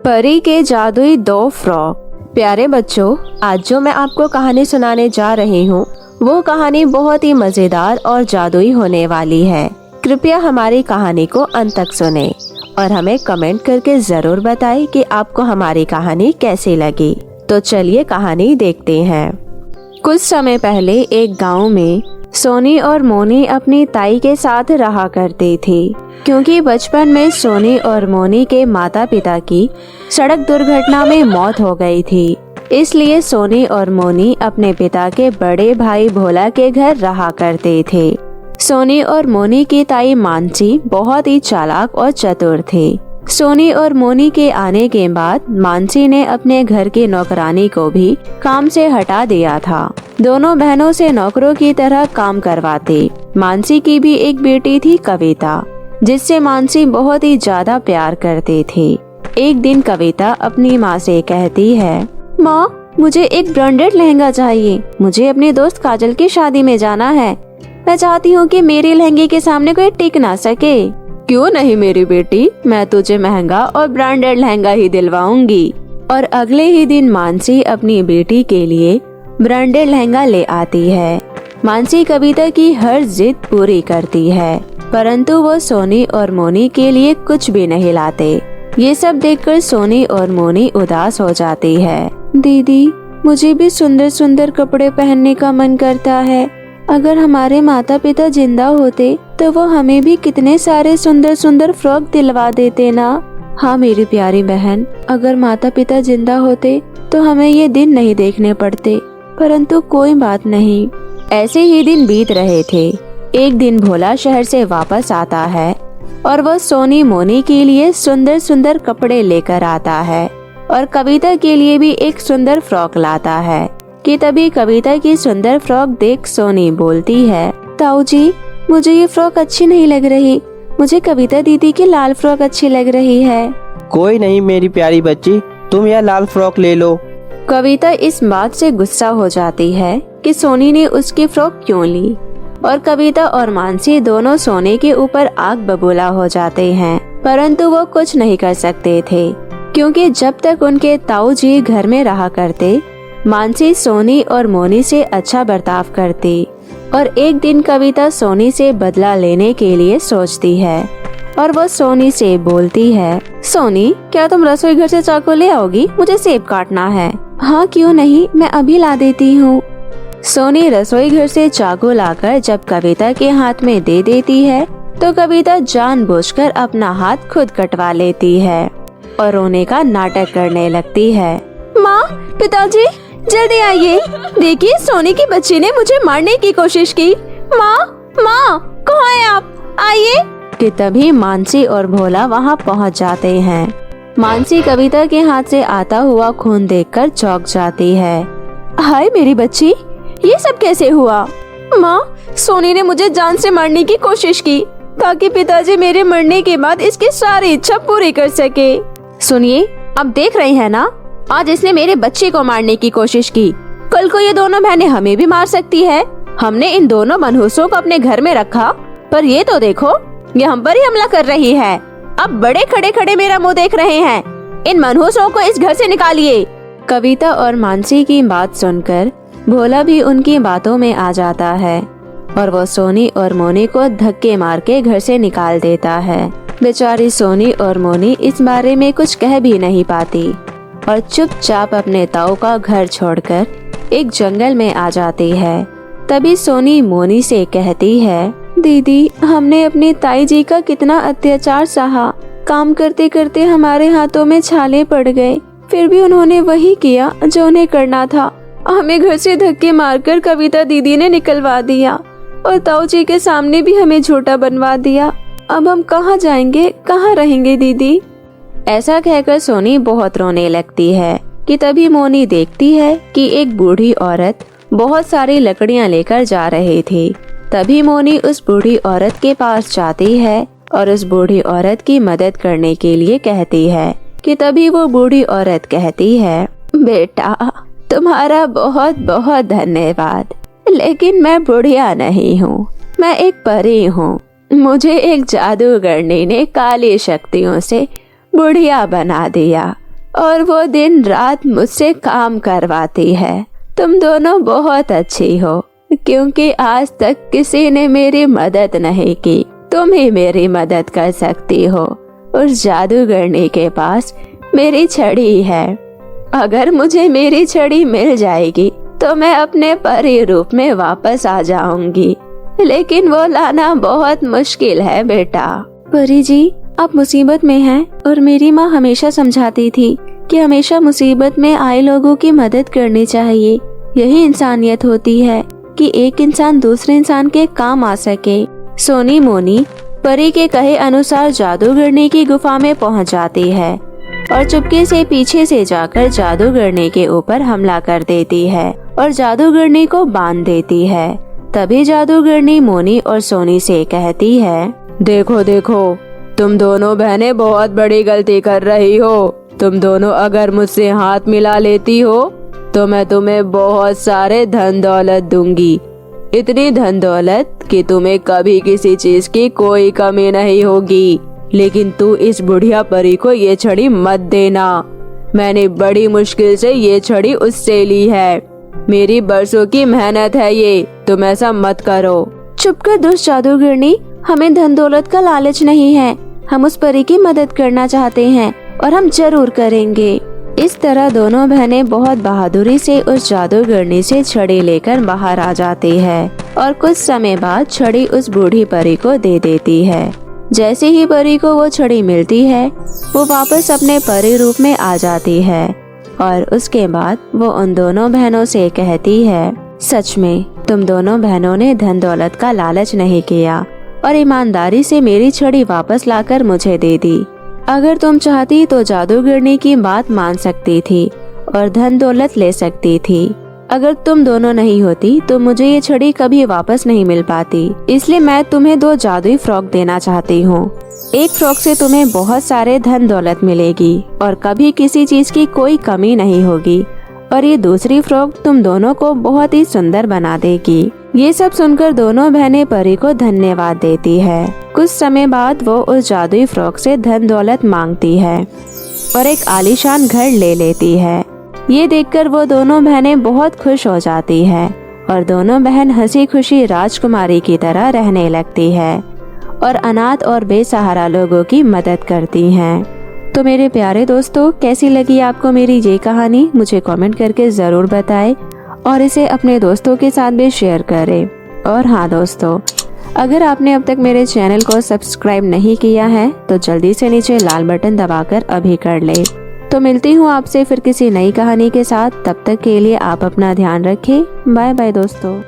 परी के जादुई 2 फ्रॉक। प्यारे बच्चों, आज जो मैं आपको कहानी सुनाने जा रही हूँ वो कहानी बहुत ही मजेदार और जादुई होने वाली है। कृपया हमारी कहानी को अंत तक सुने और हमें कमेंट करके जरूर बताएं कि आपको हमारी कहानी कैसी लगी। तो चलिए कहानी देखते हैं। कुछ समय पहले एक गांव में सोनी और मोनी अपनी ताई के साथ रहा करती थी। क्योंकि बचपन में सोनी और मोनी के माता पिता की सड़क दुर्घटना में मौत हो गई थी, इसलिए सोनी और मोनी अपने पिता के बड़े भाई भोला के घर रहा करते थे। सोनी और मोनी की ताई मानसी बहुत ही चालाक और चतुर थी। सोनी और मोनी के आने के बाद मानसी ने अपने घर की नौकरानी को भी काम से हटा दिया था। दोनों बहनों से नौकरों की तरह काम करवाती। मानसी की भी एक बेटी थी कविता, जिससे मानसी बहुत ही ज्यादा प्यार करती थी। एक दिन कविता अपनी माँ से कहती है, माँ, मुझे एक ब्रांडेड लहंगा चाहिए। मुझे अपने दोस्त काजल की शादी में जाना है। मैं चाहती हूँ कि मेरे लहंगे के सामने कोई टिक ना सके। क्यों नहीं मेरी बेटी, मैं तुझे महंगा और ब्रांडेड लहंगा ही दिलवाऊंगी। और अगले ही दिन मानसी अपनी बेटी के लिए ब्रांडेड लहंगा ले आती है। मानसी कविता की हर जिद पूरी करती है, परंतु वो सोनी और मोनी के लिए कुछ भी नहीं लाते। ये सब देखकर सोनी और मोनी उदास हो जाती है। दीदी, मुझे भी सुंदर सुंदर कपड़े पहनने का मन करता है। अगर हमारे माता पिता जिंदा होते तो वो हमें भी कितने सारे सुंदर सुंदर फ्रॉक दिलवा देते ना। हाँ मेरी प्यारी बहन, अगर माता पिता जिंदा होते तो हमें ये दिन नहीं देखने पड़ते, परंतु कोई बात नहीं। ऐसे ही दिन बीत रहे थे। एक दिन भोला शहर से वापस आता है और वह सोनी मोनी के लिए सुंदर सुंदर कपड़े लेकर आता है और कविता के लिए भी एक सुंदर फ्रॉक लाता है। कि तभी कविता की सुंदर फ्रॉक देख सोनी बोलती है, ताऊ जी, मुझे ये फ्रॉक अच्छी नहीं लग रही। मुझे कविता दीदी की लाल फ्रॉक अच्छी लग रही है। कोई नहीं मेरी प्यारी बच्ची, तुम यह लाल फ्रॉक ले लो। कविता इस बात से गुस्सा हो जाती है कि सोनी ने उसकी फ्रॉक क्यों ली और कविता और मानसी दोनों सोने के ऊपर आग बबूला हो जाते हैं, परंतु वो कुछ नहीं कर सकते थे। क्योंकि जब तक उनके ताऊ जी घर में रहा करते, मानसी सोनी और मोनी से अच्छा बर्ताव करती। और एक दिन कविता सोनी से बदला लेने के लिए सोचती है और वो सोनी से बोलती है, सोनी, क्या तुम रसोई घर से चाकू ले आओगी? मुझे सेब काटना है। हाँ क्यों नहीं, मैं अभी ला देती हूँ। सोनी रसोई घर से चाकू लाकर जब कविता के हाथ में दे देती है तो कविता जानबूझकर अपना हाथ खुद कटवा लेती है और रोने का नाटक करने लगती है। माँ, पिताजी, जल्दी आइए, देखिए सोनी की बच्ची ने मुझे मारने की कोशिश की। माँ, माँ, कहाँ हैं आप? आइए। कि तभी मानसी और भोला वहाँ पहुँच जाते हैं। मानसी कविता के हाथ से आता हुआ खून देखकर चौंक जाती है। हाय मेरी बच्ची, ये सब कैसे हुआ? माँ, सोनी ने मुझे जान से मारने की कोशिश की ताकि पिताजी मेरे मरने के बाद इसकी सारी इच्छा पूरी कर सके। सुनिए, अब देख रहे हैं ना, आज इसने मेरे बच्चे को मारने की कोशिश की। कल को ये दोनों बहनें हमें भी मार सकती है। हमने इन दोनों मनहूसों को अपने घर में रखा, पर ये तो देखो, ये हम पर ही हमला कर रही है। अब बड़े खड़े खड़े मेरा मुंह देख रहे हैं। इन मनहूसों को इस घर से निकालिए। कविता और मानसी की बात सुनकर भोला भी उनकी बातों में आ जाता है और वो सोनी और मोनी को धक्के मार के घर से निकाल देता है। बेचारी सोनी और मोनी इस बारे में कुछ कह भी नहीं पाती और चुपचाप अपने ताऊ का घर छोड़कर एक जंगल में आ जाती है। तभी सोनी मोनी से कहती है, दीदी, हमने अपनी ताई जी का कितना अत्याचार सहा। काम करते करते हमारे हाथों में छाले पड़ गए, फिर भी उन्होंने वही किया जो उन्हें करना था। हमें घर से धक्के मारकर कविता दीदी ने निकलवा दिया और ताऊ जी के सामने भी हमें झूठा बनवा दिया। अब हम कहाँ जाएंगे, कहाँ रहेंगे दीदी? ऐसा कहकर सोनी बहुत रोने लगती है। कि तभी मोनी देखती है कि एक बूढ़ी औरत बहुत सारी लकड़ियाँ लेकर जा रही थी। तभी मोनी उस बूढ़ी औरत के पास जाती है और उस बूढ़ी औरत की मदद करने के लिए कहती है। कि तभी वो बूढ़ी औरत कहती है, बेटा, तुम्हारा बहुत बहुत धन्यवाद, लेकिन मैं बुढ़िया नहीं हूँ, मैं एक परी हूँ। मुझे एक जादूगरनी ने काली शक्तियों से बुढ़िया बना दिया और वो दिन रात मुझसे काम करवाती है। तुम दोनों बहुत अच्छी हो, क्योंकि आज तक किसी ने मेरी मदद नहीं की। तुम ही मेरी मदद कर सकती हो। उस जादूगरनी के पास मेरी छड़ी है। अगर मुझे मेरी छड़ी मिल जाएगी तो मैं अपने परी रूप में वापस आ जाऊंगी, लेकिन वो लाना बहुत मुश्किल है बेटा। परी जी, आप मुसीबत में हैं और मेरी माँ हमेशा समझाती थी कि हमेशा मुसीबत में आए लोगों की मदद करनी चाहिए। यही इंसानियत होती है कि एक इंसान दूसरे इंसान के काम आ सके। सोनी मोनी परी के कहे अनुसार जादूगरनी की गुफा में पहुंच जाती है और चुपके से पीछे से जाकर जादूगरनी के ऊपर हमला कर देती है और जादूगरनी को बांध देती है। तभी जादूगरनी मोनी और सोनी से कहती है, देखो देखो, तुम दोनों बहनें बहुत बड़ी गलती कर रही हो। तुम दोनों अगर मुझसे हाथ मिला लेती हो तो मैं तुम्हें बहुत सारे धन दौलत दूंगी, इतनी धन दौलत कि तुम्हें कभी किसी चीज की कोई कमी नहीं होगी। लेकिन तू इस बुढ़िया परी को ये छड़ी मत देना। मैंने बड़ी मुश्किल से ये छड़ी उससे ली है। मेरी बरसों की मेहनत है ये, तुम ऐसा मत करो। चुप कर दुष्ट जादूगरनी, हमें धन दौलत का लालच नहीं है। हम उस परी की मदद करना चाहते हैं और हम जरूर करेंगे। इस तरह दोनों बहनें बहुत बहादुरी से उस जादूगरनी से छड़ी लेकर बाहर आ जाती है और कुछ समय बाद छड़ी उस बूढ़ी परी को दे देती है। जैसे ही परी को वो छड़ी मिलती है, वो वापस अपने परी रूप में आ जाती है और उसके बाद वो उन दोनों बहनों से कहती है, सच में तुम दोनों बहनों ने धन दौलत का लालच नहीं किया और ईमानदारी से मेरी छड़ी वापस लाकर मुझे दे दी। अगर तुम चाहती तो जादूगरनी की बात मान सकती थी और धन दौलत ले सकती थी। अगर तुम दोनों नहीं होती तो मुझे ये छड़ी कभी वापस नहीं मिल पाती। इसलिए मैं तुम्हें 2 जादुई फ्रॉक देना चाहती हूँ। एक फ्रॉक से तुम्हें बहुत सारे धन दौलत मिलेगी और कभी किसी चीज की कोई कमी नहीं होगी, और ये दूसरी फ्रॉक तुम दोनों को बहुत ही सुंदर बना देगी। ये सब सुनकर दोनों बहनें परी को धन्यवाद देती है। कुछ समय बाद वो उस जादुई फ्रॉक से धन दौलत मांगती है और एक आलीशान घर ले लेती है। ये देखकर वो दोनों बहनें बहुत खुश हो जाती है और दोनों बहन हंसी खुशी राजकुमारी की तरह रहने लगती है और अनाथ और बेसहारा लोगों की मदद करती हैं। तो मेरे प्यारे दोस्तों, कैसी लगी आपको मेरी ये कहानी? मुझे कमेंट करके ज़रूर बताएं और इसे अपने दोस्तों के साथ भी शेयर करें। और हाँ दोस्तों, अगर आपने अब तक मेरे चैनल को सब्सक्राइब नहीं किया है तो जल्दी से नीचे लाल बटन दबाकर अभी कर ले। तो मिलती हूँ आपसे फिर किसी नई कहानी के साथ। तब तक के लिए आप अपना ध्यान रखें। बाय बाय दोस्तों।